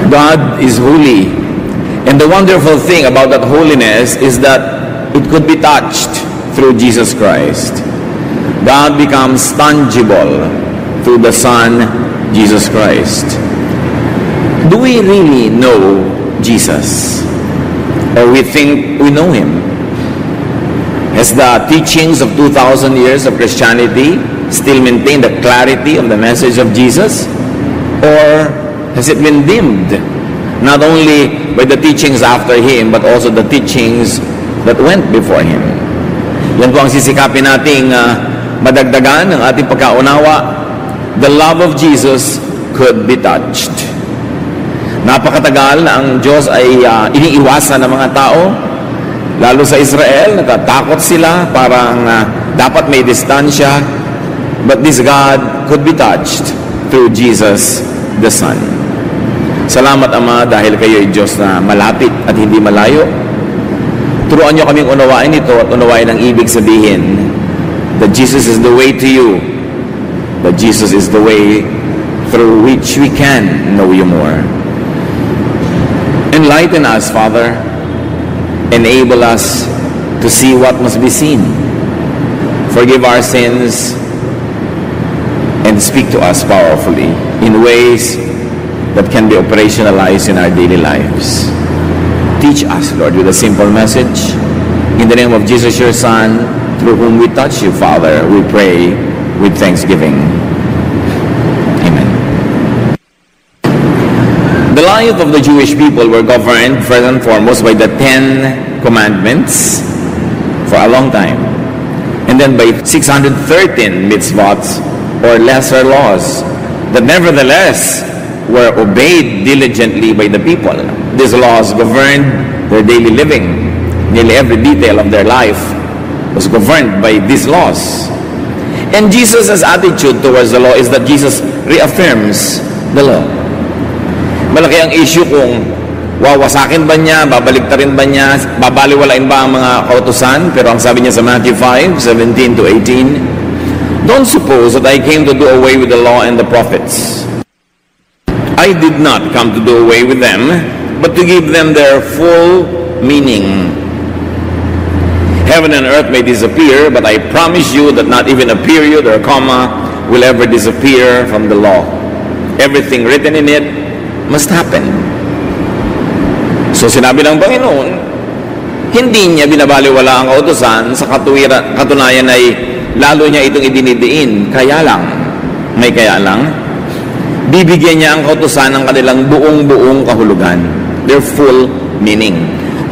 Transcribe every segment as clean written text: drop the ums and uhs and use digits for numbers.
God is holy. And the wonderful thing about that holiness is that it could be touched through Jesus Christ. God becomes tangible through the Son, Jesus Christ. Do we really know Jesus? Or we think we know Him? Has the teachings of 2,000 years of Christianity still maintained the clarity of the message of Jesus? Or has it been dimmed, not only by the teachings after Him, but also the teachings that went before Him? Yan po ang sisikapin nating madagdagan ng ating pagkaunawa. The love of Jesus could be touched. Napakatagal na ang Diyos ay iniiwasan ng mga tao, lalo sa Israel, natatakot sila, parang dapat may distansya. But this God could be touched through Jesus the Son. Salamat Ama dahil kayo ay Diyos na malapit at hindi malayo. Turuan niyo kaming unawain ito at unawain ang ibig sabihin that Jesus is the way to you, that Jesus is the way through which we can know you more. Enlighten us, Father. Enable us to see what must be seen. Forgive our sins and speak to us powerfully in ways that can be operationalized in our daily lives. Teach us, Lord, with a simple message. In the name of Jesus, your Son, through whom we touch you, Father, we pray with thanksgiving. Amen. The life of the Jewish people were governed first and foremost by the 10 commandments for a long time. And then by 613 mitzvot or lesser laws that nevertheless were obeyed diligently by the people. These laws governed their daily living. Nearly every detail of their life was governed by these laws. And Jesus' attitude towards the law is that Jesus reaffirms the law. Malaki ang issue kung wawasakin ba niya, babaliktarin ba niya, babaliwalain ba ang mga kautusan. Pero ang sabi niya sa Matthew 5:17 to 18, don't suppose that I came to do away with the law and the prophets. I did not come to do away with them, but to give them their full meaning. Heaven and earth may disappear, but I promise you that not even a period or a comma will ever disappear from the law. Everything written in it must happen. So sinabi ng Panginoon, hindi niya binabaliwala ang kautusan, sa katunayan ay lalo niya itong idinidiin. Kaya lang, may kaya lang, bibigyan niya ang kautusan ng kanilang buong kahulugan, their full meaning.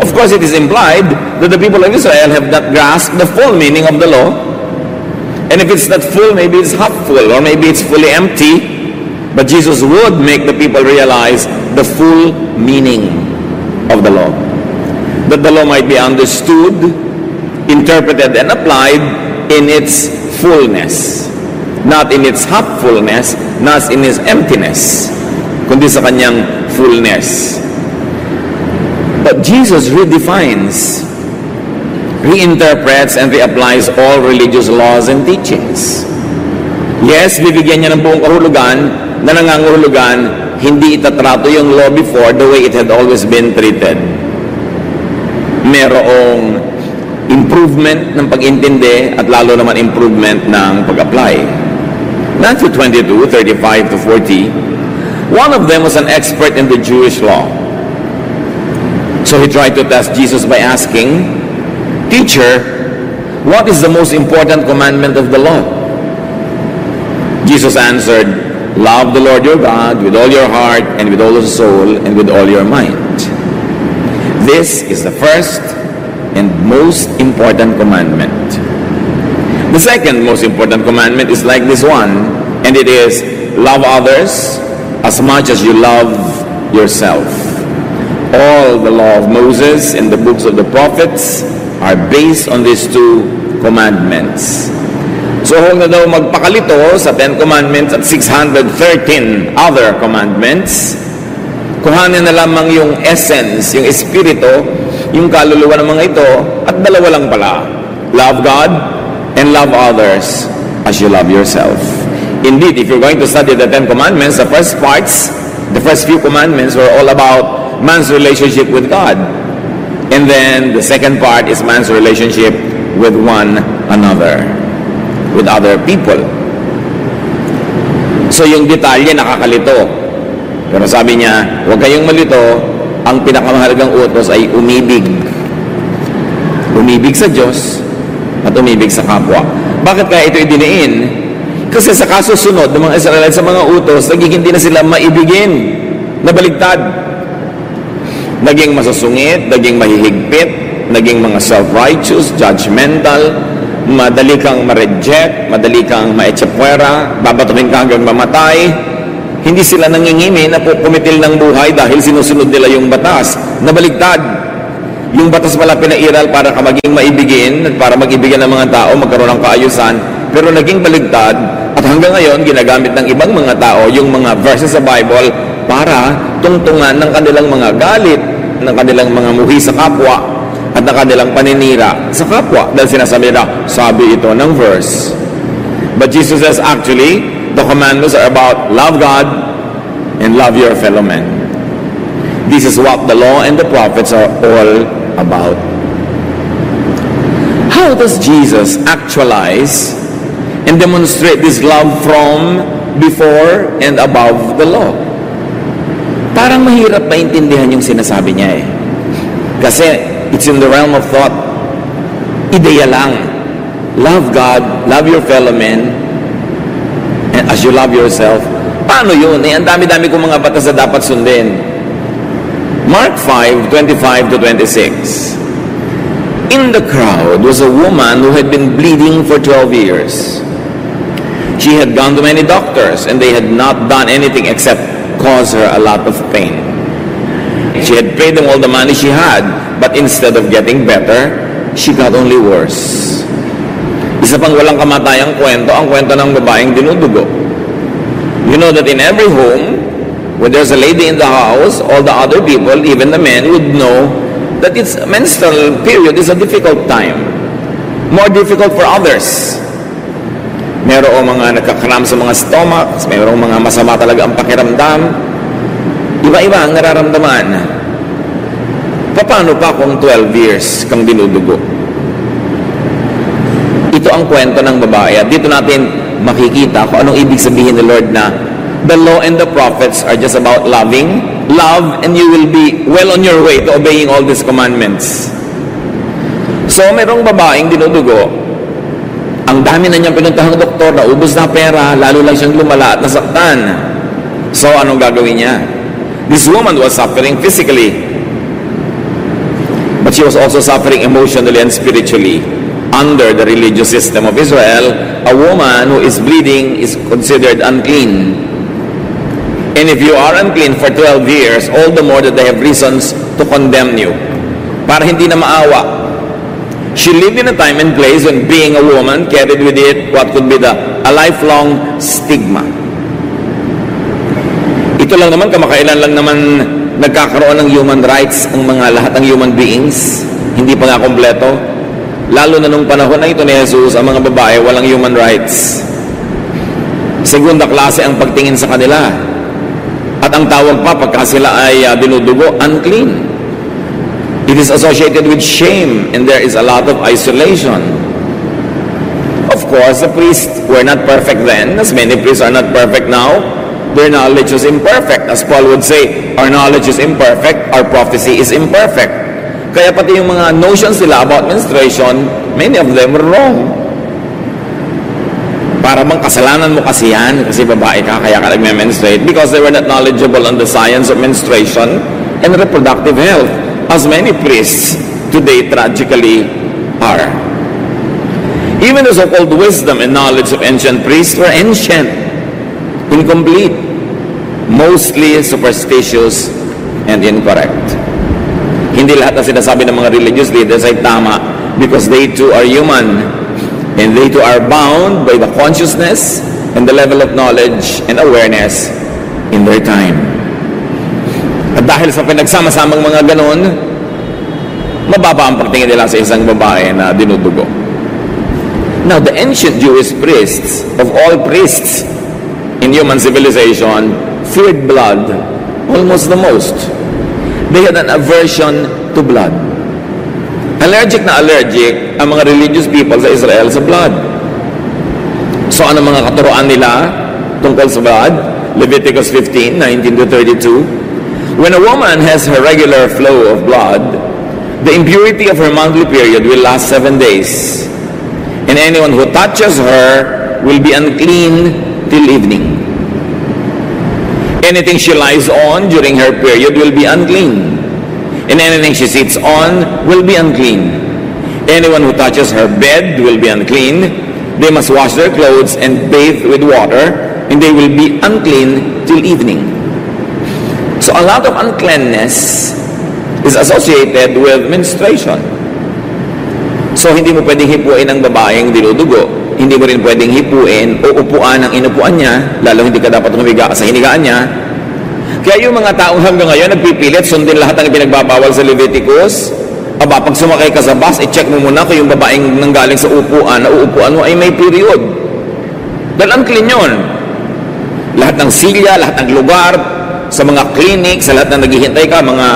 Of course, it is implied that the people of Israel have not grasped the full meaning of the law. And if it's not full, maybe it's half full, or maybe it's fully empty. But Jesus would make the people realize the full meaning of the law. That the law might be understood, interpreted, and applied in its fullness. Not in its half fullness, not in its emptiness, kundi sa kanyang fullness. But Jesus redefines, reinterprets, and reapplies all religious laws and teachings. Yes, bibigyan niya ng buong kahulugan na nangangahulugan, hindi itatrato yung law before the way it had always been treated. Merong improvement ng pag-intindi at lalo naman improvement ng pag-apply. Matthew 22:35 to 40, one of them was an expert in the Jewish law. So he tried to test Jesus by asking, Teacher, what is the most important commandment of the law? Jesus answered, love the Lord your God with all your heart and with all your soul and with all your mind. This is the first and most important commandment. The second most important commandment is like this one, and it is love others as much as you love yourself. All the law of Moses and the books of the prophets are based on these two commandments. So huwag na daw magpakalito sa 10 commandments at 613 other commandments. Kuhanin na lamang yung essence, yung espiritu, yung kaluluwa ng mga ito, at dalawa lang pala. Love God and love others as you love yourself. Indeed, if you're going to study the 10 commandments, the first parts The first few commandments were all about man's relationship with God. And then the second part is man's relationship with one another, with other people. So yung detalye nakakalito. Pero sabi niya, huwag kayong malito, ang pinakamahalagang utos ay umibig. Umibig sa Diyos at umibig sa kapwa. Bakit kaya ito idiniin? Kasi sa kasusunod ng mga Israelites sa mga utos, naging hindi na sila maibigin, nabaligtad. Naging masusungit, naging mahihigpit, naging mga self-righteous, judgmental, madali kang ma-reject, madali kang ma-echapwera, babatuhin ka hanggang mamatay. Hindi sila nangingimi na pumitil ng buhay dahil sinusunod nila yung batas. Nabaligtad. Yung batas pala pinairal para ka maging maibigin at para mag-ibigin ng mga tao, magkaroon ng kaayusan, pero naging baligtad at hanggang ngayon ginagamit ng ibang mga tao yung mga verses sa Bible para tungtungan ng kanilang mga galit, ng kanilang mga muhi sa kapwa at ng kanilang paninira sa kapwa dahil sinasabi nila, sabi ito ng verse. But Jesus says actually, the commandments are about love God and love your fellow men. This is what the law and the prophets are all about. How does Jesus actualize and demonstrate this love from before and above the law? Parang mahirap maintindihan yung sinasabi niya eh. Kasi it's in the realm of thought. Ideya lang. Love God, love your fellow men, and as you love yourself. Paano yun? Eh, ang dami-dami kong mga batas na dapat sundin. Mark 5:25-26. In the crowd was a woman who had been bleeding for 12 years. She had gone to many doctors, and they had not done anything except cause her a lot of pain. She had paid them all the money she had, but instead of getting better, she got only worse. Isa pang walang kamatayang kwento, ang kwento ng babaeng dinudugo. You know that in every home, when there's a lady in the house, all the other people, even the men, would know that its menstrual period is a difficult time. More difficult for others. Merong mga nagkakram sa mga stomachs, merong mga masama talaga ang pakiramdam. Iba-iba ang nararamdaman. Paano pa kung 12 years kang dinudugo? Ito ang kwento ng babae. At dito natin makikita kung anong ibig sabihin ni Lord na the law and the prophets are just about loving, love, and you will be well on your way to obeying all these commandments. So, merong babaeng dinudugo, ang dami na niyang pinuntahang doktor, naubos na pera, lalo lang siyang lumala at nasaktan. So, anong gagawin niya? This woman was suffering physically, but she was also suffering emotionally and spiritually. Under the religious system of Israel, a woman who is bleeding is considered unclean. And if you are unclean for 12 years, all the more that they have reasons to condemn you. Para hindi na maawa. She lived in a time and place when being a woman carried with it what could be a lifelong stigma. Ito lang naman, kamakailan lang naman nagkakaroon ng human rights ang mga lahat ng human beings. Hindi pa nga kompleto. Lalo na nung panahon na ito ni Jesus, ang mga babae walang human rights. Segunda klase ang pagtingin sa kanila. At ang tawag pa pagka sila ay dinudugo, unclean. It is associated with shame and there is a lot of isolation. Of course, the priests were not perfect then, as many priests are not perfect now. Their knowledge was imperfect. As Paul would say, our knowledge is imperfect, our prophecy is imperfect. Kaya pati yung mga notions nila about menstruation, many of them were wrong. Para bang kasalanan mo kasi yan, kasi babae ka, kaya ka nagme-menstruate, because they were not knowledgeable on the science of menstruation and reproductive health, as many priests today tragically are. Even the so-called wisdom and knowledge of ancient priests were ancient, incomplete, mostly superstitious and incorrect. Hindi lahat na sinasabi ng mga religious leaders ay tama because they too are human and they too are bound by the consciousness and the level of knowledge and awareness in their time. At dahil sa pinagsama-samang mga ganon, mababa ang pagtingin nila sa isang babae na dinudugo. Now, the ancient Jewish priests, of all priests in human civilization, feared blood almost the most. They had an aversion to blood. Allergic na allergic ang mga religious people sa Israel sa blood. So ano mga katuroan nila tungkol sa blood? Leviticus 15, 19 to 32. When a woman has her regular flow of blood, the impurity of her monthly period will last 7 days. And anyone who touches her will be unclean till evening. Anything she lies on during her period will be unclean. And anything she sits on will be unclean. Anyone who touches her bed will be unclean. They must wash their clothes and bathe with water, and they will be unclean till evening. So a lot of uncleanness is associated with menstruation. So hindi mo pwedeng hipuin ang babaeng dinudugo. Hindi mo rin pwedeng hipuin o upuan ang inupuan niya, lalo hindi ka dapat humiga sa hinigaan niya. Kaya yung mga taong hanggang ngayon nagpipilit sundin lahat ng pinagbabawal sa Leviticus. Aba, pag sumakay ka sa bus, i-check mo muna kung yung babaeng nanggaling sa upuan na uupuan mo ay may period. Dahil unclean yun. Lahat ng silya, lahat ng lugar, sa mga clinic, sa lahat ng naghihintay ka, mga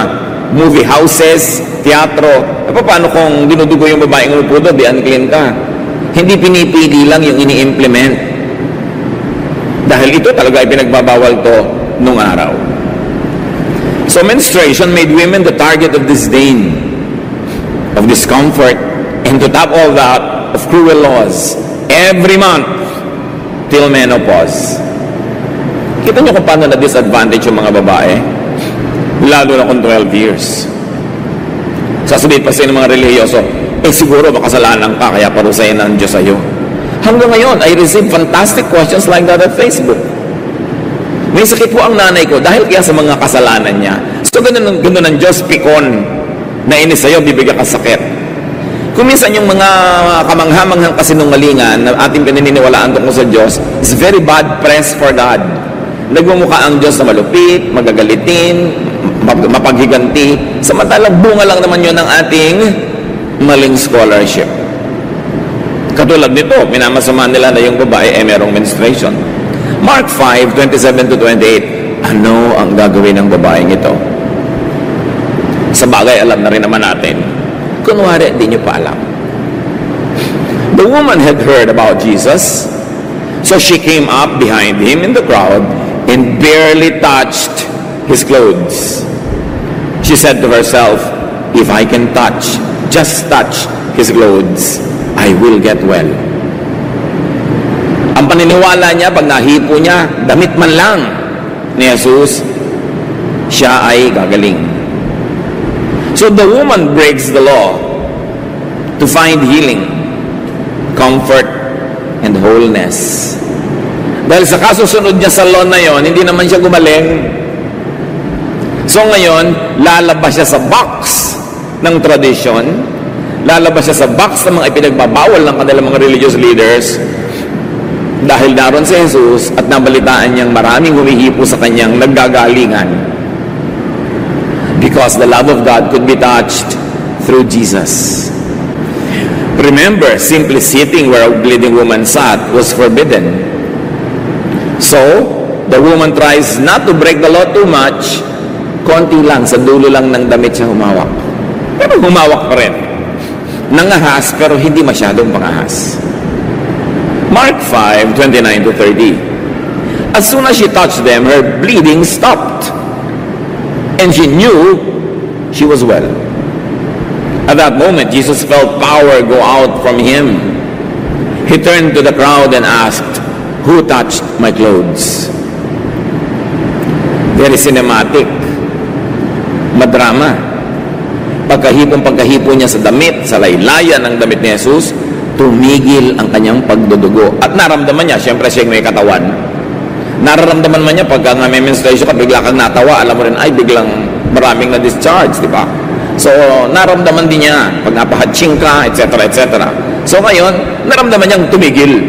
movie houses, teatro. E paano kung dinudugo yung babaeng upo doon, di unclean ka? Hindi pinipili lang yung ini-implement. Dahil ito talaga ay pinagbabawal to nung araw. So menstruation made women the target of disdain, of discomfort, and to top all that, of cruel laws. Every month, till menopause. Kita nyo kung paano na-disadvantage yung mga babae? Lalo na kung 12 years. Sasabihin pa sa ng mga relihiyoso, siguro makasalanan ka, kaya parusayin ng Diyos sa'yo. Hanggang ngayon, I receive fantastic questions like that at Facebook. May sakit po ang nanay ko dahil kaya sa mga kasalanan niya. So, ganun ng Diyos, pikon, na inis sa'yo, bibigyan ka sakit. Kung minsan yung mga kamanghamanghang kasinungalingan na ating pinaniniwalaan tungkol sa Diyos, is very bad press for God. Nagmumukha ang Diyos na malupit, magagalitin, mapaghiganti. Samantalang bunga lang naman yun ng ating maling scholarship. Katulad nito, minamasama nila na yung babae ay merong menstruation. Mark 5, 27 to 28. Ano ang gagawin ng babaeng ito? Sa bagay, alam na rin naman natin. Kunwari, di nyo pa alam. The woman had heard about Jesus, so she came up behind him in the crowd and barely touched his clothes. She said to herself, if I can just touch his clothes, I will get well. Ang paniniwala niya, pag nahipo niya, damit man lang ni Jesus, siya ay gagaling. So the woman breaks the law to find healing, comfort, and wholeness. Dahil sa kasusunod niya sa law na yon, hindi naman siya gumaling. So ngayon, lalabas siya sa box ng tradisyon, lalabas siya sa box ng mga ipinagbabawal ng kanilang mga religious leaders, dahil naroon si Jesus at nabalitaan niyang maraming humihipo sa kanyang naggagalingan. Because the love of God could be touched through Jesus. Remember, simply sitting where a bleeding woman sat was forbidden. So, the woman tries not to break the law too much. Konti lang, sa dulo lang ng damit siya humawak. Pero humawak pa rin. Nangahas, pero hindi masyadong pangahas. Mark 5, 29 to 30. As soon as she touched them, her bleeding stopped. And she knew she was well. At that moment, Jesus felt power go out from him. He turned to the crowd and asked, who touched my clothes? Very cinematic. Madrama. Pagkahipo niya sa damit, sa laylayan ng damit ni Jesus, tumigil ang kanyang pagdudugo. At naramdaman niya, siyempre siya may katawan. Nararamdaman man niya pagka may menstruation ka, bigla kang natawa, alam mo rin, ay biglang maraming na-discharge, di ba? So, naramdaman din niya pag napahatching ka, etc., etc. So, ngayon, naramdaman niyang tumigil.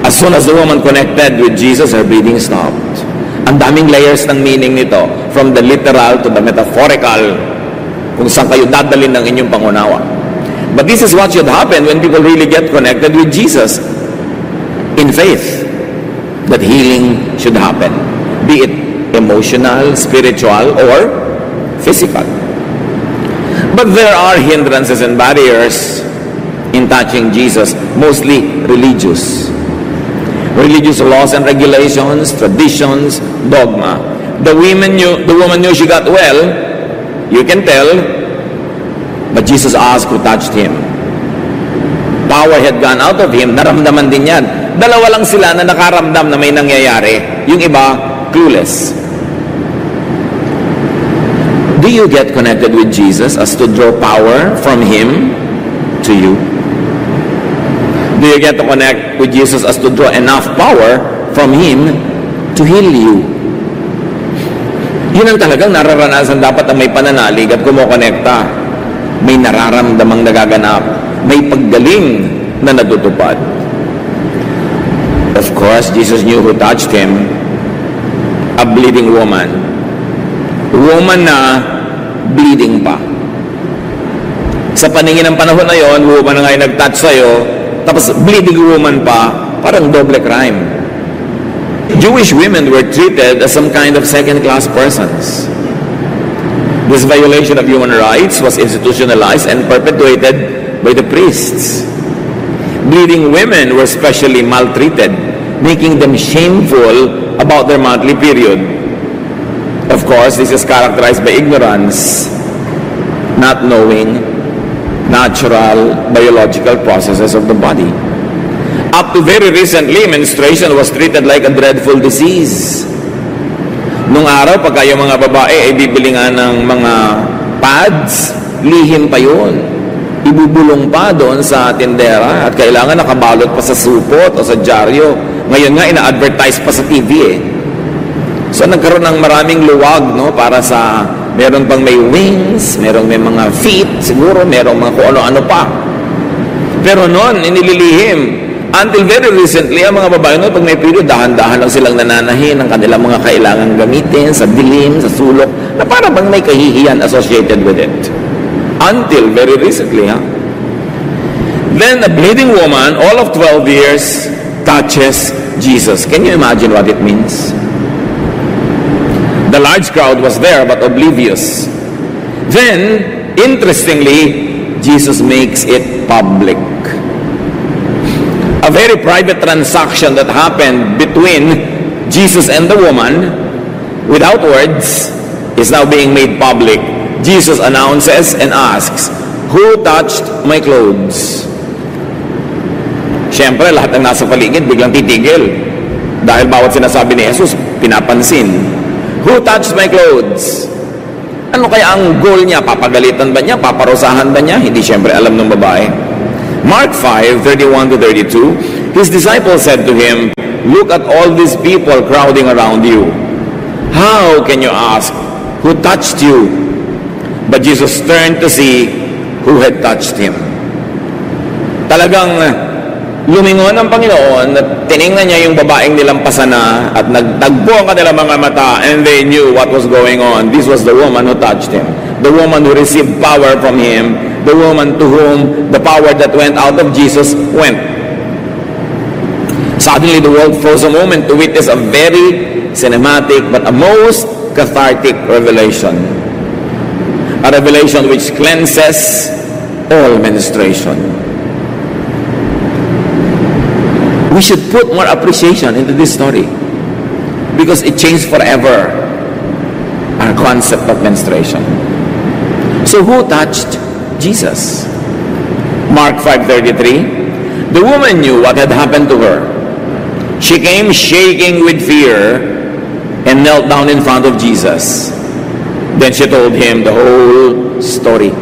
As soon as the woman connected with Jesus, her bleeding stopped. Ang daming layers ng meaning nito, from the literal to the metaphorical, kung saan kayo dadalhin ng inyong pangunawa. But this is what should happen when people really get connected with Jesus in faith, that healing should happen. Be it emotional, spiritual, or physical. But there are hindrances and barriers in touching Jesus, mostly religious. Religious laws and regulations, traditions, dogma. The woman knew she got well, you can tell, but Jesus asked who touched him. Power had gone out of him, naramdaman din yan. Dalawa lang sila na nakaramdam na may nangyayari. Yung iba, clueless. Do you get connected with Jesus as to draw power from Him to you? Do you get to connect with Jesus as to draw enough power from Him to heal you? Yun ang talagang nararanasan dapat ang may pananalig at kumokonekta. May nararamdamang nagaganap. May paggaling na natutupad. Of course, Jesus knew who touched Him. A bleeding woman. Woman na bleeding pa. Sa paningin ng panahon na yon, woman na nga yung nag-touch sa'yo, tapos bleeding woman pa, parang doble crime. Jewish women were treated as some kind of second-class persons. This violation of human rights was institutionalized and perpetuated by the priests. Bleeding women were specially maltreated, making them shameful about their monthly period. Of course, this is characterized by ignorance, not knowing natural biological processes of the body. Up to very recently, menstruation was treated like a dreadful disease. Nung araw, pagka yung mga babae ay bibili nga ng mga pads, lihim pa yun. Ibubulong pa doon sa tindera at kailangan nakabalot pa sa supot o sa dyaryo. Ngayon nga, ina-advertise pa sa TV eh. So nagkaroon ng maraming luwag, no, para sa meron pang may wings, merong may mga feet, siguro merong mga kung ano-ano pa. Pero noon, inililihim. Until very recently, ang mga babae noon, pag may period, dahan-dahan lang silang nananahin ng kanilang mga kailangang gamitin sa dilim, sa sulok, na para bang may kahihiyan associated with it. Until very recently, ha? Then a bleeding woman, all of 12 years, touches Jesus. Can you imagine what it means? The large crowd was there but oblivious. Then, interestingly, Jesus makes it public. A very private transaction that happened between Jesus and the woman, without words, is now being made public. Jesus announces and asks, "Who touched my clothes?" Siyempre, lahat ng nasa paligid biglang titigil. Dahil bawat sinasabi ni Jesus, pinapansin. Who touched my clothes? Ano kaya ang goal niya? Papagalitan ba niya? Paparusahan ba niya? Hindi siyempre alam ng babae. Mark 5:31-32, His disciples said to Him, "Look at all these people crowding around you. How can you ask, who touched you?" But Jesus turned to see who had touched Him. Talagang lumingon ang Panginoon at tiningnan niya yung babaeng nilampasan na at nagtagpo ang kanilang mga mata and they knew what was going on. This was the woman who touched Him. The woman who received power from Him. The woman to whom the power that went out of Jesus went. Suddenly the world froze a moment to witness a very cinematic but a most cathartic revelation. A revelation which cleanses all menstruation. We should put more appreciation into this story because it changed forever our concept of menstruation. So who touched Jesus? Mark 5:33, the woman knew what had happened to her. She came shaking with fear and knelt down in front of Jesus. Then she told Him the whole story.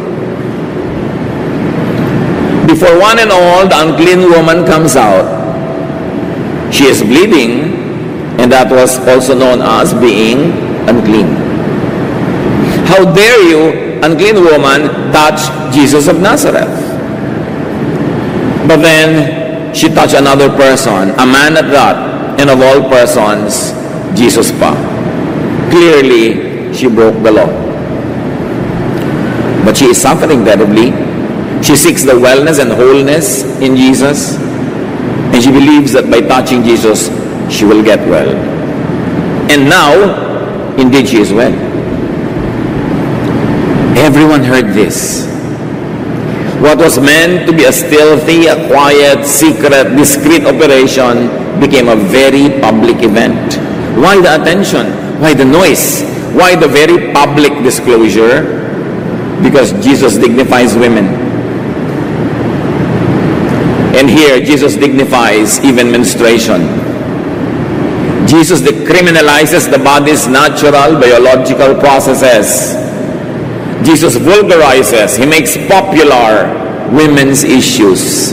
Before one and all, the unclean woman comes out. She is bleeding, and that was also known as being unclean. How dare you, unclean woman, touch Jesus of Nazareth? But then, she touched another person, a man at that, and of all persons, Jesus pa. Clearly, she broke the law. But she is suffering terribly. She seeks the wellness and wholeness in Jesus. And she believes that by touching Jesus, she will get well. And now, Indeed, she is wed. Everyone heard this. What was meant to be a stealthy, a quiet, secret, discreet operation became a very public event. Why the attention? Why the noise? Why the very public disclosure? Because Jesus dignifies women. And here, Jesus dignifies even menstruation. Jesus decriminalizes the body's natural biological processes. Jesus vulgarizes, He makes popular women's issues.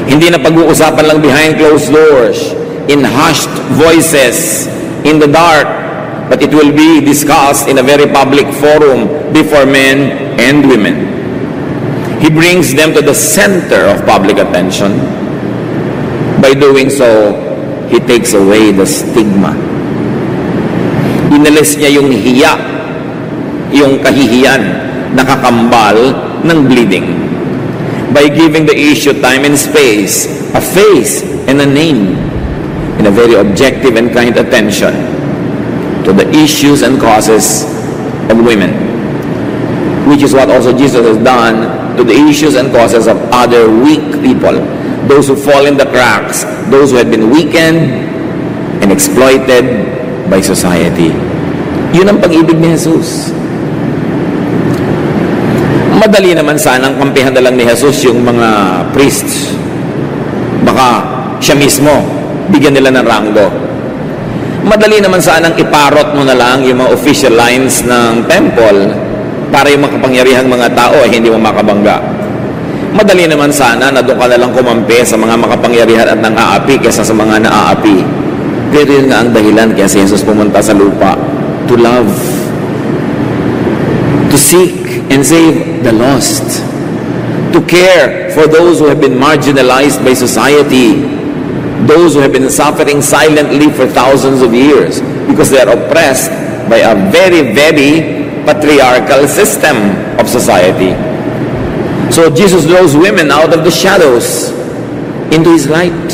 Hindi na pag-uusapan lang behind closed doors, in hushed voices, in the dark, but it will be discussed in a very public forum before men and women. He brings them to the center of public attention. By doing so, He takes away the stigma. Inalis niya yung hiya, yung kahihiyan, nakakambal ng bleeding. By giving the issue time and space, a face and a name, in a very objective and kind attention to the issues and causes of women, which is what also Jesus has done to the issues and causes of other weak people, those who fall in the cracks, those who had been weakened and exploited by society. Yun ang pag-ibig ni Jesus. Madali naman sanang kampihan na lang ni Jesus yung mga priests. Baka siya mismo, bigyan nila ng ranggo. Madali naman sanang iparot mo na lang yung mga official lines ng temple para yung makapangyarihang mga tao ay hindi mo makabangga. Madali naman sana na doon ka na lang kumampi sa mga makapangyarihan at nang-aapi kaysa sa mga naaapi. Pero yun nga ang dahilan kaya si Jesus pumunta sa lupa, to love, to seek and save the lost, to care for those who have been marginalized by society, those who have been suffering silently for thousands of years because they are oppressed by a very, very patriarchal system of society. So Jesus draws women out of the shadows into His light,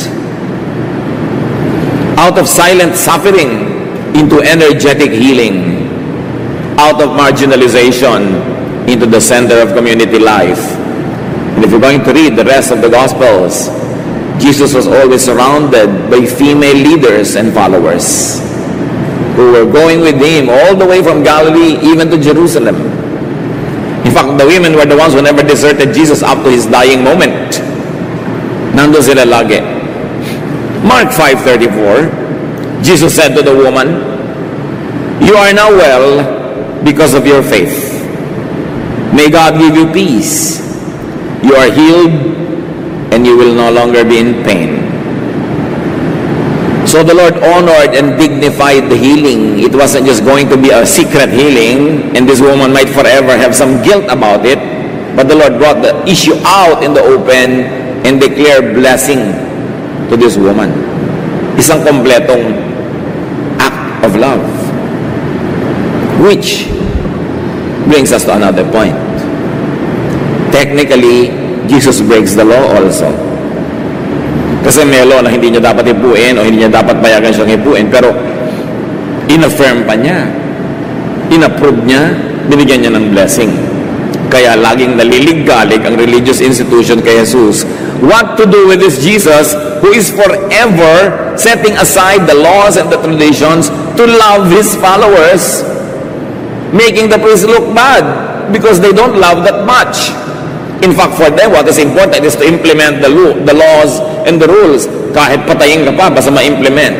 out of silent suffering into energetic healing, out of marginalization into the center of community life. And if you're going to read the rest of the Gospels, Jesus was always surrounded by female leaders and followers who were going with Him all the way from Galilee even to Jerusalem. In fact, the women were the ones who never deserted Jesus up to His dying moment. Nandun sila lagi. Mark 5:34, Jesus said to the woman, "You are now well because of your faith. May God give you peace. You are healed and you will no longer be in pain." So the Lord honored and dignified the healing. It wasn't just going to be a secret healing and this woman might forever have some guilt about it, but the Lord brought the issue out in the open and declared blessing to this woman. Isang kompletong act of love. Which brings us to another point. Technically, Jesus breaks the law also. Kasi may law na hindi niya dapat ipuin o hindi niya dapat payagan siyang ipuin, pero in-affirm pa niya, in-approve niya, binigyan niya ng blessing. Kaya laging nalilig-galig ang religious institution kay Jesus. What to do with this Jesus who is forever setting aside the laws and the traditions to love His followers, making the priests look bad because they don't love that much. In fact, for them, what is important is to implement the laws and the rules. Kahit patayin ka pa, basta ma-implement.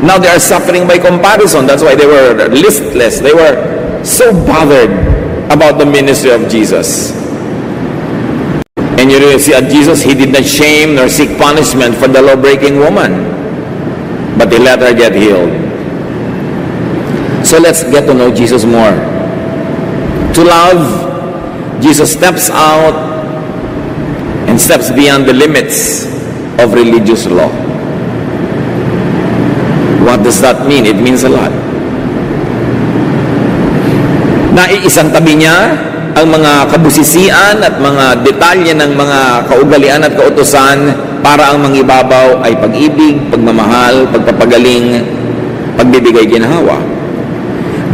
Now they are suffering by comparison. That's why they were listless. They were so bothered about the ministry of Jesus. And you really see at Jesus, He did not shame nor seek punishment for the law-breaking woman, but He let her get healed. So let's get to know Jesus more. To love, Jesus steps out and steps beyond the limits of religious law. What does that mean? It means a lot. Naiisang tabi niya ang mga kabusisian at mga detalye ng mga kaugalian at kautusan para ang mangibabaw ay pag-ibig, pagmamahal, pagpapagaling, pagbibigay ginhawa.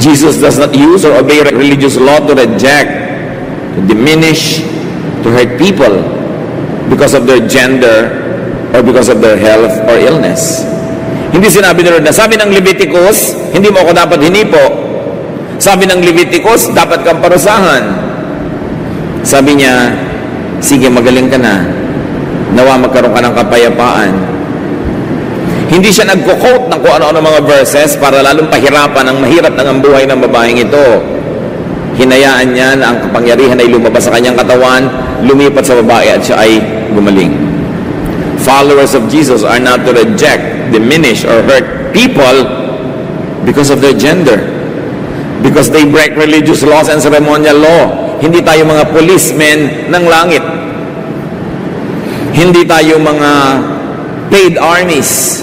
Jesus does not use or obey religious law to reject, to diminish, to hurt people because of their gender or because of their health or illness. Hindi sinabi ni Lord na, sabi ng Leviticus, hindi mo ako dapat hinipo. Sabi ng Leviticus, dapat kang parusahan. Sabi niya, sige, magaling ka na. Nawa magkaroon ka ng kapayapaan. Hindi siya nagko-quote ng kung ano-ano mga verses para lalong pahirapan ang mahirap ng buhay ng babaeng ito. Hinayaan niya na ang kapangyarihan ay lumabas sa kanyang katawan, lumipat sa babae at siya ay gumaling. Followers of Jesus are not to reject, diminish, or hurt people because of their gender. Because they break religious laws and ceremonial law. Hindi tayo mga policemen ng langit. Hindi tayo mga paid armies.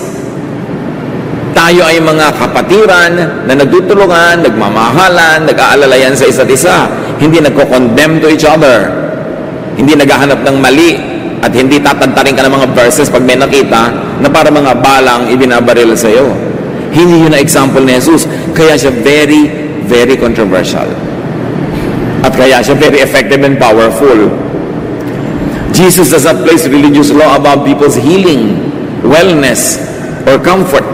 Tayo ay mga kapatiran na nagtutulungan, nagmamahalan, nag-aalalayan sa isa't isa. Hindi nagko-condemn to each other. Hindi naghahanap ng mali at hindi tatantarin ka ng mga verses pag may nakita na para mga balang ibinabaril sa iyo. Hindi yun na example ni Jesus. Kaya siya very, very controversial. At kaya siya very effective and powerful. Jesus does not place religious law above people's healing, wellness, or comfort.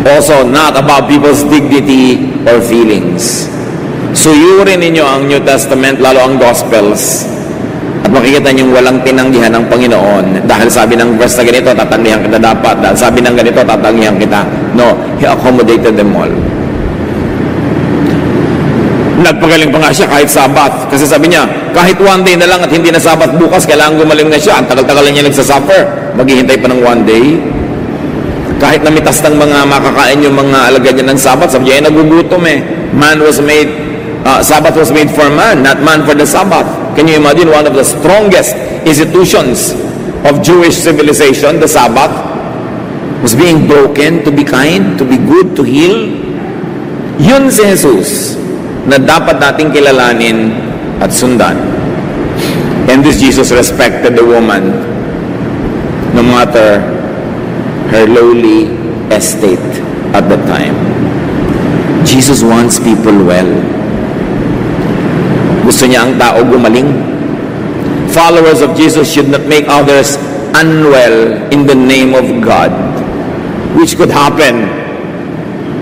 Also, not above people's dignity or feelings. Suyurin ninyo ang New Testament, lalo ang Gospels, at makikita niyong walang tinanggihan ng Panginoon. Dahil sabi ng verse na ganito, tatanggihan kita dapat. Dahil sabi ng ganito, tatanggihan kita. No, He accommodated them all. Nagpagaling pa nga siya kahit Sabat. Kasi sabi niya, kahit one day na lang at hindi na Sabat bukas, kailangan gumaling na siya. Ang tagal-tagal niya nagsasuffer. Maghihintay pa ng one day. Kahit namitas ng mga makakain yung mga alagad niya ng Sabat, sabi niya, nagugutom eh. Sabbath was made for man, not man for the Sabbath. Can you imagine one of the strongest institutions of Jewish civilization, the Sabbath, was being broken to be kind, to be good, to heal? Yun si Jesus na dapat nating kilalanin at sundan. And this Jesus respected the woman no matter her lowly estate at the time. Jesus wants people well. Gusto niya ang tao gumaling. Followers of Jesus should not make others unwell in the name of God, which could happen.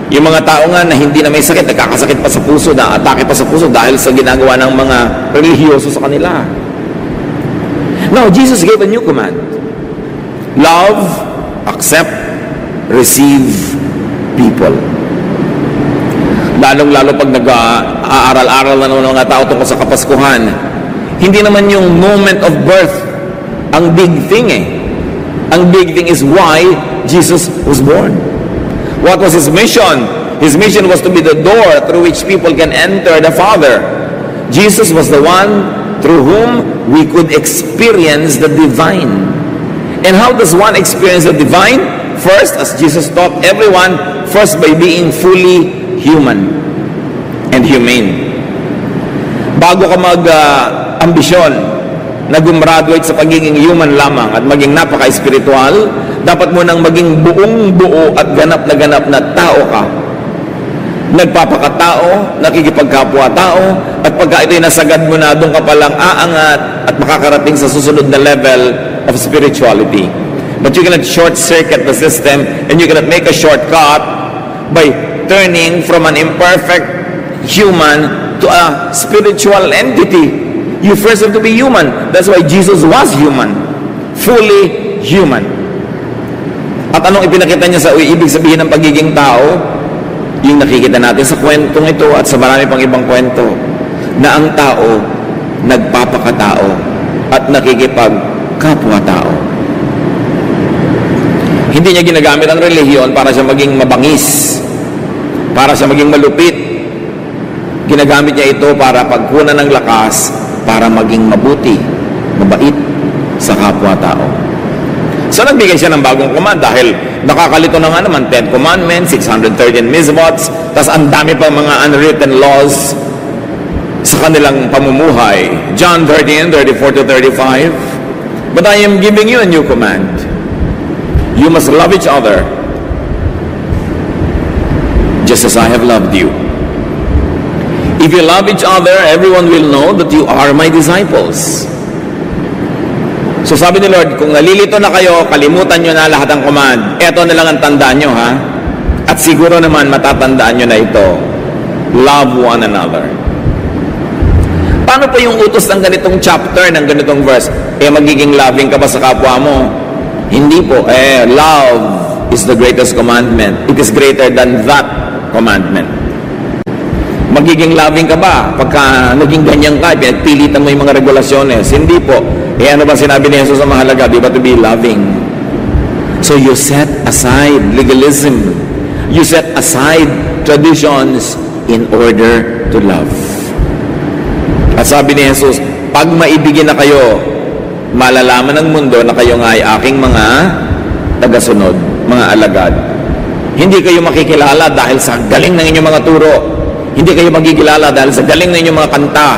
Yung mga tao nga na hindi na may sakit, nagkakasakit pa sa puso, na-atake pa sa puso dahil sa ginagawa ng mga relihiyoso sa kanila. Now, Jesus gave a new command. Love, accept, receive people. Lalong-lalo pag nag-aaral-aral na naman mga tao tungkol sa Kapaskuhan, hindi naman yung moment of birth ang big thing eh. Ang big thing is why Jesus was born. What was His mission? His mission was to be the door through which people can enter the Father. Jesus was the one through whom we could experience the divine. And how does one experience the divine? First, as Jesus taught everyone, first by being fully human and humane. Bago ka mag-ambisyon na gumraduate sa pagiging human lamang at maging napaka-espiritual, dapat mo nang maging buong-buo at ganap na tao ka. Nagpapakatao, nakikipagkapwa-tao, at pagka ito'y nasagad mo na, doon ka palang aangat at makakarating sa susunod na level of spirituality. But you cannot short-circuit the system and you cannot make a shortcut by turning from an imperfect human to a spiritual entity. You first have to be human. That's why Jesus was human. Fully human. At anong ipinakita niya sa ibig sabihin ng pagiging tao? Yung nakikita natin sa kwentong ito at sa marami pang ibang kwento, na ang tao nagpapakatao at nakikipagkapwa-tao. Hindi niya ginagamit ang relihiyon para siya maging mabangis, para siya maging malupit. Ginagamit niya ito para pagkunan ng lakas, para maging mabuti, mabait sa kapwa-tao. So nagbigay siya ng bagong command dahil nakakalito na nga naman 10 commandments, 613 mitzvots, tas ang dami pa mga unwritten laws sa kanilang pamumuhay. John 13:34-35. But I am giving you a new command. You must love each other just as I have loved you. If you love each other, everyone will know that you are my disciples. So sabi ni Lord, kung nalilito na kayo, kalimutan nyo na lahat ng command. Eto na lang ang tandaan nyo, ha? At siguro naman matatandaan nyo na ito. Love one another. Paano pa yung utos ng ganitong chapter, ng ganitong verse? Magiging loving ka ba sa kapwa mo? Hindi po. Love is the greatest commandment. It is greater than that commandment. Magiging loving ka ba? Pagka naging ganyan ka, pinagpilitan mo yung mga regulasyones. Hindi po. Ano ba sinabi ni Jesus sa mahalaga? Di ba to be loving? So you set aside legalism. You set aside traditions in order to love. At sabi ni Jesus, pag maibigin na kayo, malalaman ng mundo na kayo nga ay aking mga tagasunod, mga alagad. Hindi kayo makikilala dahil sa galing ng inyong mga turo. Hindi kayo makikilala dahil sa galing ng inyong mga kanta.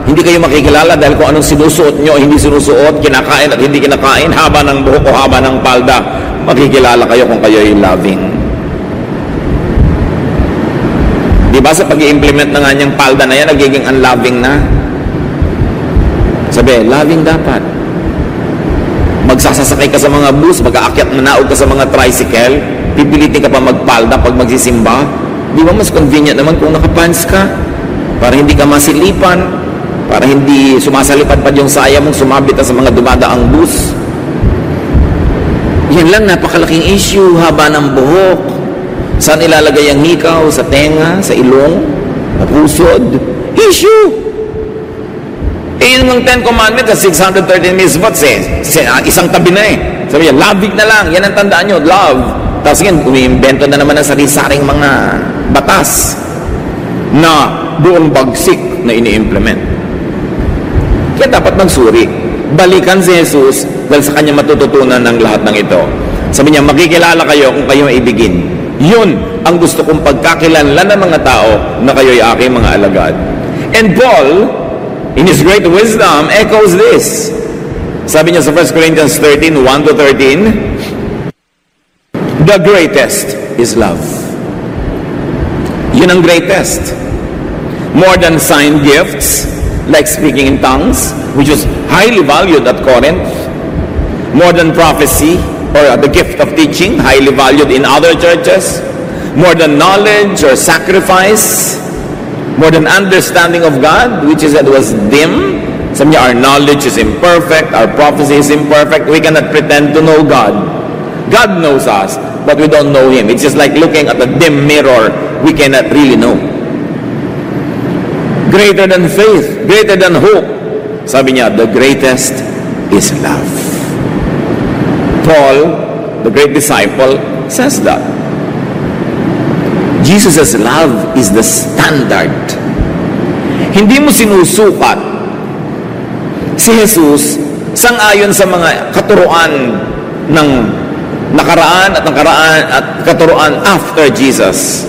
Hindi kayo makikilala dahil kung anong sinusuot nyo, hindi sinusuot, kinakain at hindi kinakain, haba ng buhok o haba ng palda. Makikilala kayo kung kayo ay loving. Diba sa pag-i-implement na nga niyang palda na yan, nagiging unloving na? Sabi, loving dapat. Magsasasakay ka sa mga bus, mag-aakyat manaog ka sa mga tricycle, pipilitin ka pa magpalda pag magsisimba. Di ba mas convenient naman kung nakapants ka? Para hindi ka masilipan, para hindi sumasalipad pa yung saya mong sumabit sa mga dumadaang bus. Yan lang, napakalaking issue, haba ng buhok. Saan ilalagay ang hikaw? Sa tenga? Sa ilong? Sa pusod? Issue! Yun ang 10 Commandments sa 613 mitzvot isang tabi na Sabi niya, loving na lang. Yan ang tandaan nyo, love. Tapos yun, umiimbento na naman ng sari-saring mga batas na buong bagsik na ini-implement. Kaya dapat magsuri. Balikan si Jesus dahil sa kanya matututunan ng lahat ng ito. Sabi niya, makikilala kayo kung kayo maibigin. Yun ang gusto kong pagkakilanlan ng mga tao na kayo'y aking mga alagad. And Paul, in his great wisdom, echoes this. Sabi niya sa 1 Corinthians 13, 1-13, the greatest is love. Yun ang greatest. More than sign gifts, like speaking in tongues, which was highly valued at Corinth. More than prophecy, or the gift of teaching, highly valued in other churches. More than knowledge or sacrifice. More than understanding of God, which is that was dim. Sabi niya, our knowledge is imperfect, our prophecy is imperfect. We cannot pretend to know God. God knows us, but we don't know Him. It's just like looking at a dim mirror. We cannot really know. Greater than faith, greater than hope. Sabi niya, the greatest is love. Paul, the great disciple, says that. Jesus' love is the standard. Hindi mo sinusukat si Jesus sang-ayon sa mga katuruan ng nakaraan at katuruan after Jesus.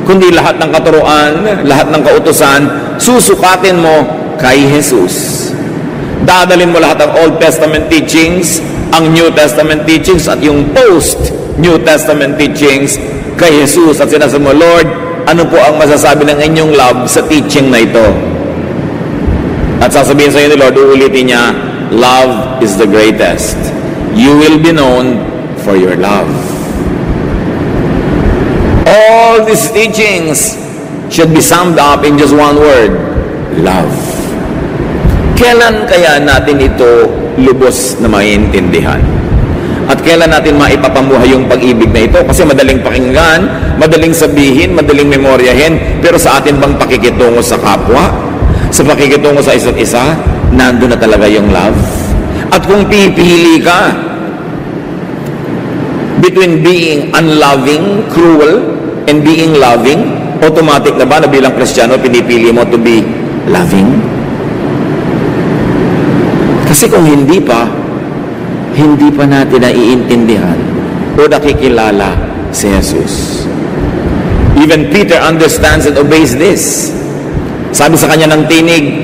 Kundi lahat ng katuruan, lahat ng kautusan, susukatin mo kay Jesus. Dadalhin mo lahat ng Old Testament teachings, ang New Testament teachings, at yung post-New Testament teachings kay Jesus. At sinasabi mo, Lord, ano po ang masasabi ng inyong love sa teaching na ito? At sasabihin sa inyo ni Lord, uulitin niya, love is the greatest. You will be known for your love. All these teachings should be summed up in just one word, love. Kailan kaya natin ito lubos na maintindihan? At kailan natin maipapamuhay yung pag-ibig na ito? Kasi madaling pakinggan, madaling sabihin, madaling memoryahin, pero sa atin bang pakikitungo sa kapwa? Sa pakikitungo sa isa't isa, nandun na talaga yung love. At kung pipili ka between being unloving, cruel, and being loving, automatic na ba na bilang Kristiyano, pinipili mo to be loving? Kasi kung hindi pa natin naiintindihan o nakikilala si Jesus. Even Peter understands and obeys this. Sabi sa kanya ng tinig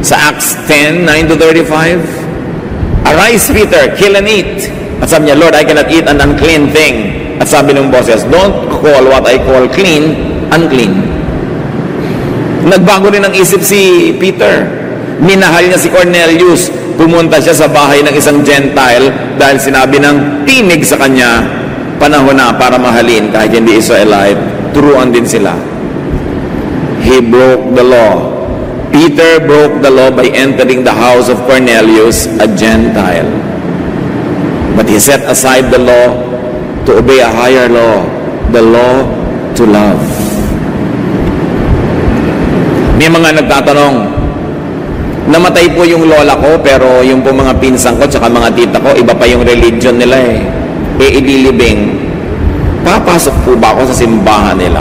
sa Acts 10, 9-35, arise Peter, kill and eat. At sabi niya, Lord, I cannot eat an unclean thing. At sabi ng boses, don't call what I call clean unclean. Nagbago rin ang isip si Peter. Minahal niya si Cornelius. Pumunta siya sa bahay ng isang Gentile dahil sinabi ng tinig sa kanya, panahon na para mahalin kahit hindi Israelite. Turuan din sila. He broke the law. Peter broke the law by entering the house of Cornelius, a Gentile. But he set aside the law to obey a higher law, the law to love. May mga nagtatanong, namatay po yung lola ko, pero yung po mga pinsan ko, tsaka mga tita ko, iba pa yung religion nila eh. Ililibing, papasok po ba ako sa simbahan nila?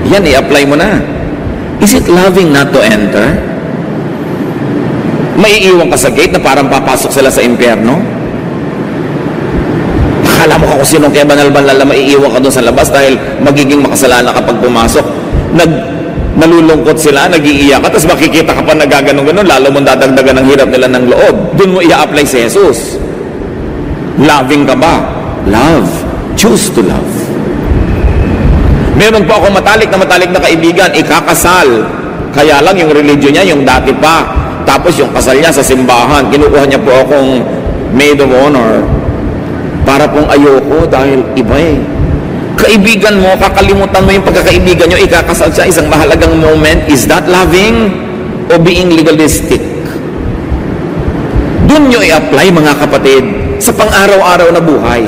Yan, i-apply mo na. Is it loving not to enter? Maiiwan ka sa gate na parang papasok sila sa impyerno? Akala mo ka kung sinong kaya banal-banal na maiiwan ka doon sa labas dahil magiging makasalanan kapag pumasok. Nalulungkot sila, nag-iiyak ka, tapos makikita ka pa nagaganon-ganon, lalo mong dadagdagan ang hirap nila ng loob. Doon mo i-apply si Jesus. Loving ka ba? Love. Choose to love. Meron po ako matalik na kaibigan, ikakasal. Kaya lang yung religion niya, yung dati pa. Tapos yung kasal niya sa simbahan, kinukuha niya po akong maid of honor. Para pong ayoko dahil iba eh. Kaibigan mo, kakalimutan mo yung pagkakaibigan nyo, ikakasal siya, isang mahalagang moment. Is that loving o being legalistic? Doon nyo i-apply mga kapatid sa pang-araw-araw na buhay.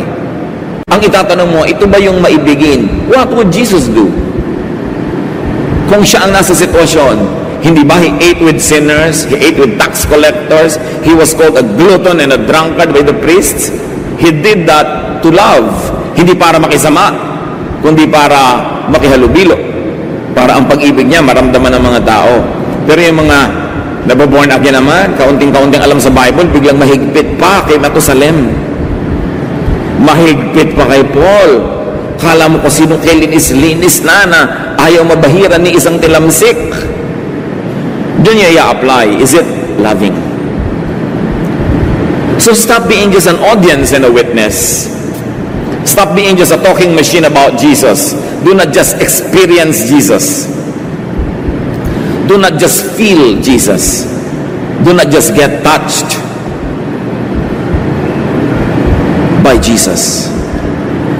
Ang itatanong mo, ito ba yung maibigin? What would Jesus do? Kung siya ang nasa sitwasyon, hindi ba he ate with sinners? He ate with tax collectors? He was called a glutton and a drunkard by the priests? He did that to love. Hindi para makisama, kundi para makihalubilo. Para ang pag-ibig niya maramdaman ng mga tao. Pero yung mga nababorn again naman, kaunting-kaunting alam sa Bible, biglang mahigpit pa kay Matusalem. Mahigpit pa kay Paul. Kala mo kung sino kay linis-linis na ayaw mabahiran ni isang tilamsik. Doon niya i-apply. Is it loving? So stop being just an audience and a witness. Stop being just a talking machine about Jesus. Do not just experience Jesus. Do not just feel Jesus. Do not just get touched by Jesus.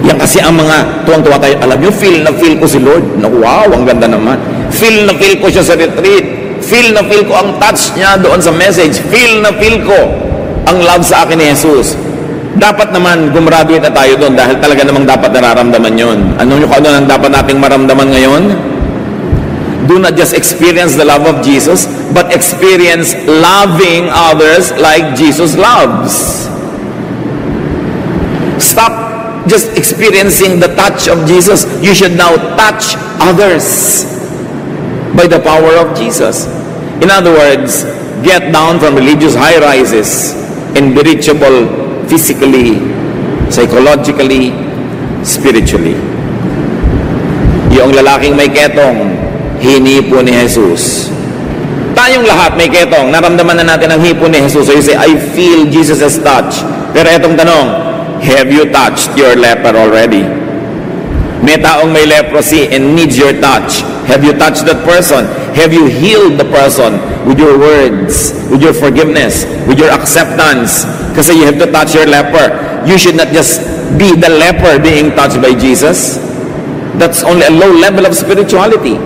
Yan kasi ang mga tuwang-tuwa tayo. Alam nyo, feel na feel ko si Lord. Wow, ang ganda naman. Feel na feel ko siya sa retreat. Feel na feel ko ang touch niya doon sa message. Feel na feel ko ang love sa akin ni Jesus. Dapat naman gumraduate na tayo doon dahil talaga namang dapat nararamdaman yon. Ano nyo kung ano ang dapat nating maramdaman ngayon? Do not just experience the love of Jesus, but experience loving others like Jesus loves. Stop just experiencing the touch of Jesus. You should now touch others by the power of Jesus. In other words, get down from religious high-rises and be reachable physically, psychologically, spiritually. Yung lalaking may ketong, hinipo ni Jesus. Tayong lahat may ketong, naramdaman na natin ang hipo ni Jesus. So you say, I feel Jesus' touch. Pero etong tanong, have you touched your leper already? May taong may leprosy and needs your touch. Have you touched that person? Have you healed the person with your words, with your forgiveness, with your acceptance? Kasi you have to touch your leper. You should not just be the leper being touched by Jesus. That's only a low level of spirituality.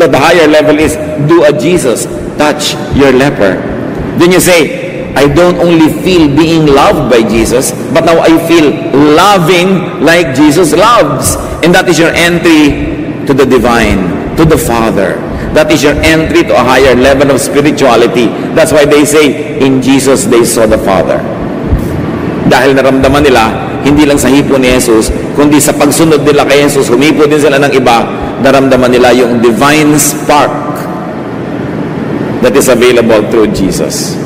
The higher level is, do a Jesus, touch your leper. Then you say, I don't only feel being loved by Jesus, but now I feel loving like Jesus loves. And that is your entry to the divine, to the Father. That is your entry to a higher level of spirituality. That's why they say, in Jesus they saw the Father. Dahil naramdaman nila, hindi lang sa hipo ni Jesus, kundi sa pagsunod nila kay Jesus, humipo din sila ng iba, naramdaman nila yung divine spark that is available through Jesus.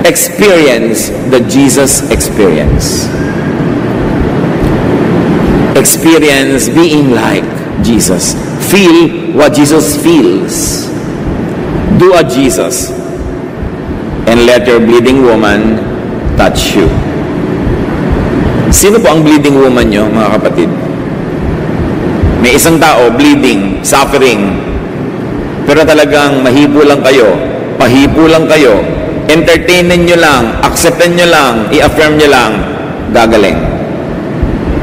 Experience the Jesus experience. Experience being like Jesus. Feel what Jesus feels. Do a Jesus. And let your bleeding woman touch you. Sino po ang bleeding woman nyo, mga kapatid? May isang tao, bleeding, suffering, pero talagang mahipo lang kayo, pahipo lang kayo, entertainin nyo lang, acceptan nyo lang, i-affirm nyo lang, gagaling.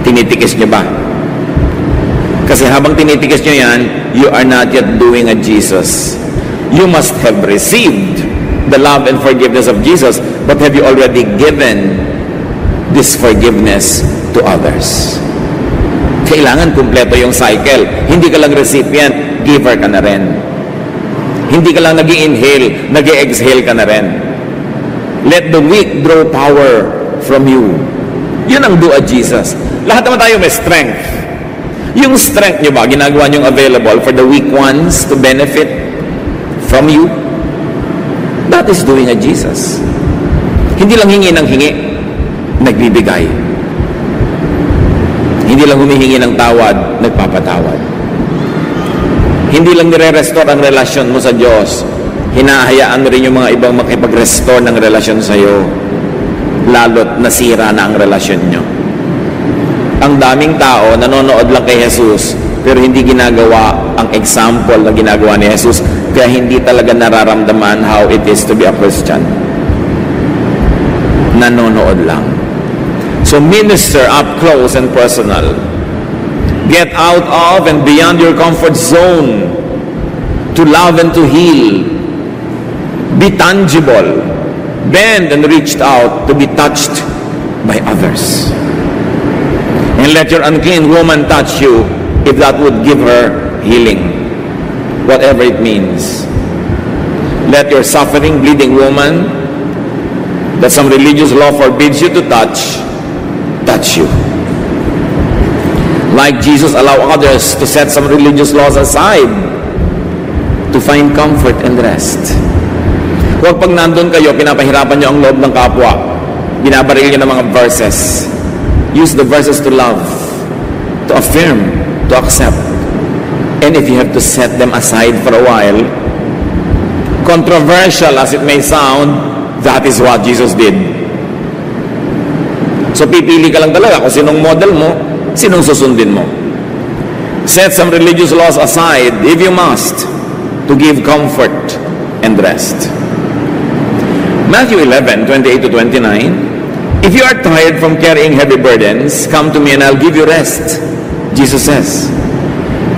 Tinitikis nyo ba? Kasi habang tinitikis nyo yan, you are not yet doing a Jesus. You must have received the love and forgiveness of Jesus, but have you already given this forgiveness to others? Kailangan kumpleto yung cycle. Hindi ka lang recipient, giver ka na rin. Hindi ka lang nag-i-inhale, nag-i-exhale ka na rin. Let the weak draw power from you. Yun ang do a Jesus. Lahat naman tayo may strength. Yung strength nyo ba, ginagawa nyo available for the weak ones to benefit from you? That is doing a Jesus. Hindi lang hingi ng hingi, nagbibigay. Hindi lang humihingi ng tawad, nagpapatawad. Hindi lang nire-restore ang relasyon mo sa Diyos, hinahayaan mo rin yung mga ibang makipag-restore ng relasyon sa iyo, lalo't nasira na ang relasyon nyo. Ang daming tao nanonood lang kay Jesus pero hindi ginagawa ang example na ginagawa ni Jesus, kaya hindi talaga nararamdaman how it is to be a Christian. Nanonood lang. So minister up close and personal. Get out of and beyond your comfort zone to love and to heal. Be tangible. Bend and reach out to be touched by others. And let your unclean woman touch you if that would give her healing, whatever it means. Let your suffering, bleeding woman that some religious law forbids you to touch you. Like Jesus, allow others to set some religious laws aside to find comfort and rest. Huwag pag nandun kayo, pinapahirapan nyo ang loob ng kapwa, binabaril nyo ng mga verses. Use the verses to love, to affirm, to accept. And if you have to set them aside for a while, controversial as it may sound, that is what Jesus did. So pipili ka lang talaga kung sinong model mo, sinong susundin mo. Set some religious laws aside, if you must, to give comfort and rest. Matthew 11:28 to 29. If you are tired from carrying heavy burdens, come to me and I'll give you rest. Jesus says,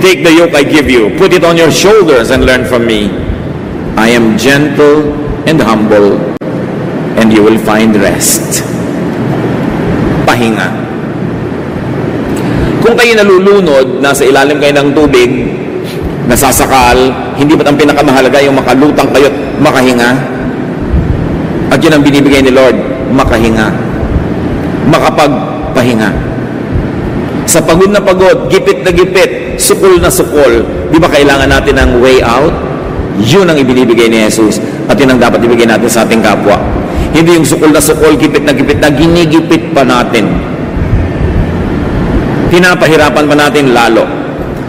take the yoke I give you, put it on your shoulders and learn from me. I am gentle and humble, and you will find rest. Pahinga. Kung kayo nalulunod, nasa ilalim kayo ng tubig, nasasakal, hindi ba't ang pinakamahalaga yung makalutang kayo at makahinga? At yun ang binibigay ni Lord, makahinga. Makapagpahinga. Sa pagod na pagod, gipit na gipit, sukol na sukol, di ba kailangan natin ng way out? Yun ang ibinibigay ni Jesus at yun ang dapat ibigay natin sa ating kapwa. Hindi yung sukol na sukol, gipit na ginigipit pa natin. Pinapahirapan pa natin lalo.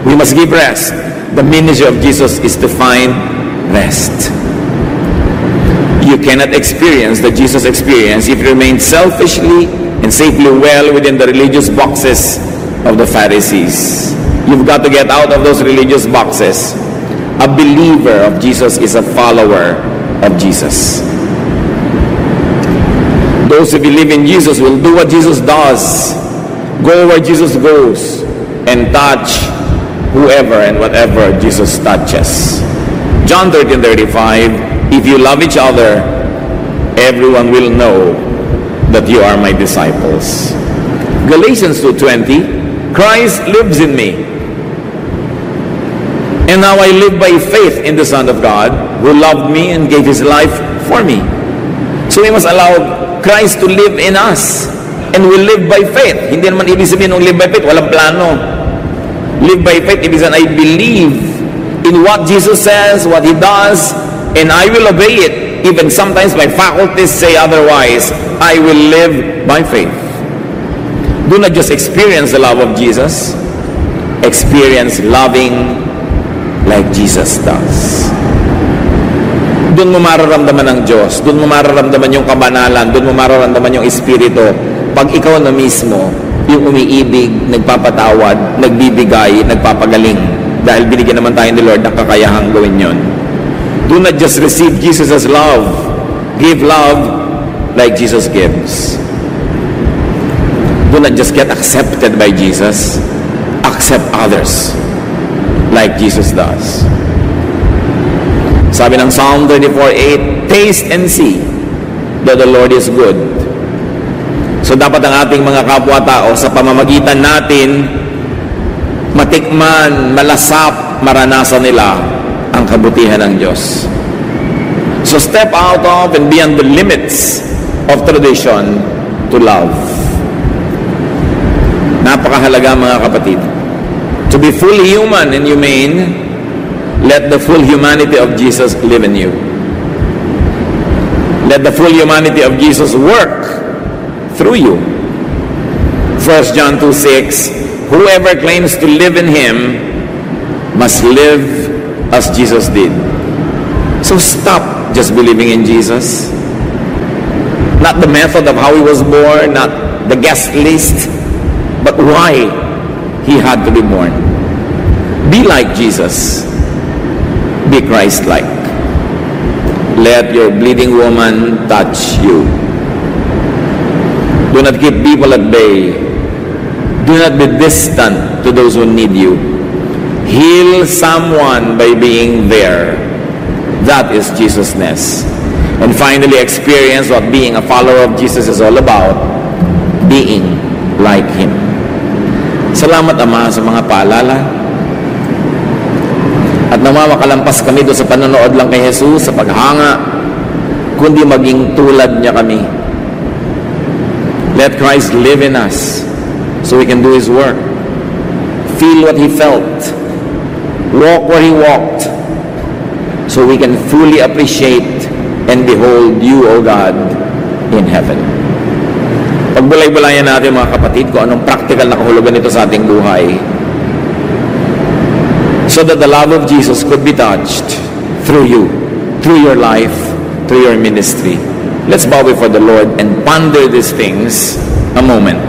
We must give rest. The ministry of Jesus is to find rest. You cannot experience the Jesus experience if you remain selfishly and safely well within the religious boxes of the Pharisees. You've got to get out of those religious boxes. A believer of Jesus is a follower of Jesus. Those who believe in Jesus will do what Jesus does, go where Jesus goes, and touch whoever and whatever Jesus touches. John 13:35, if you love each other, everyone will know that you are my disciples. Galatians 2:20, Christ lives in me. And now I live by faith in the Son of God, who loved me and gave His life for me. So we must allow Christ to live in us. And we live by faith. Hindi naman ibig sabihin ng live by faith, walang plano. Live by faith, ibig sabihin, I believe in what Jesus says, what He does, and I will obey it. Even sometimes my faculties say otherwise. I will live by faith. Do not just experience the love of Jesus. Experience loving like Jesus does. Doon mo mararamdaman ng Diyos. Doon mo mararamdaman yung kabanalan. Doon mo mararamdaman yung Espiritu. Pag ikaw na mismo Yung umiibig, nagpapatawad, nagbibigay, nagpapagaling. Dahil binigyan naman tayo ni Lord ng kakayahang gawin yon. Do not just receive Jesus' love. Give love like Jesus gives. Do not just get accepted by Jesus. Accept others like Jesus does. Sabi ng Psalm 34:8, taste and see that the Lord is good. So dapat ang ating mga kapwa-tao sa pamamagitan natin matikman, malasap, maranasan nila ang kabutihan ng Diyos. So step out of and beyond the limits of tradition to love. Napakahalaga mga kapatid. To be fully human and humane, let the full humanity of Jesus live in you. Let the full humanity of Jesus work through you. 1 John 2:6, whoever claims to live in Him must live as Jesus did. So stop just believing in Jesus. Not the method of how He was born, not the guest list, but why He had to be born. Be like Jesus. Be Christ-like. Let your bleeding woman touch you. Do not keep people at bay. Do not be distant to those who need you. Heal someone by being there. That is Jesus-ness. And finally, experience what being a follower of Jesus is all about. Being like Him. Salamat, Ama, sa mga paalala. At namamakalampas kami doon sa panonood lang kay Jesus, sa paghanga, kundi maging tulad niya kami. Let Christ live in us so we can do His work. Feel what He felt. Walk where He walked so we can fully appreciate and behold You, O God, in heaven. Pagbulay-bulayan natin mga kapatid kung anong practical na kahulugan nito sa ating buhay so that the love of Jesus could be touched through you, through your life, through your ministry. Let's bow before the Lord and ponder these things a moment.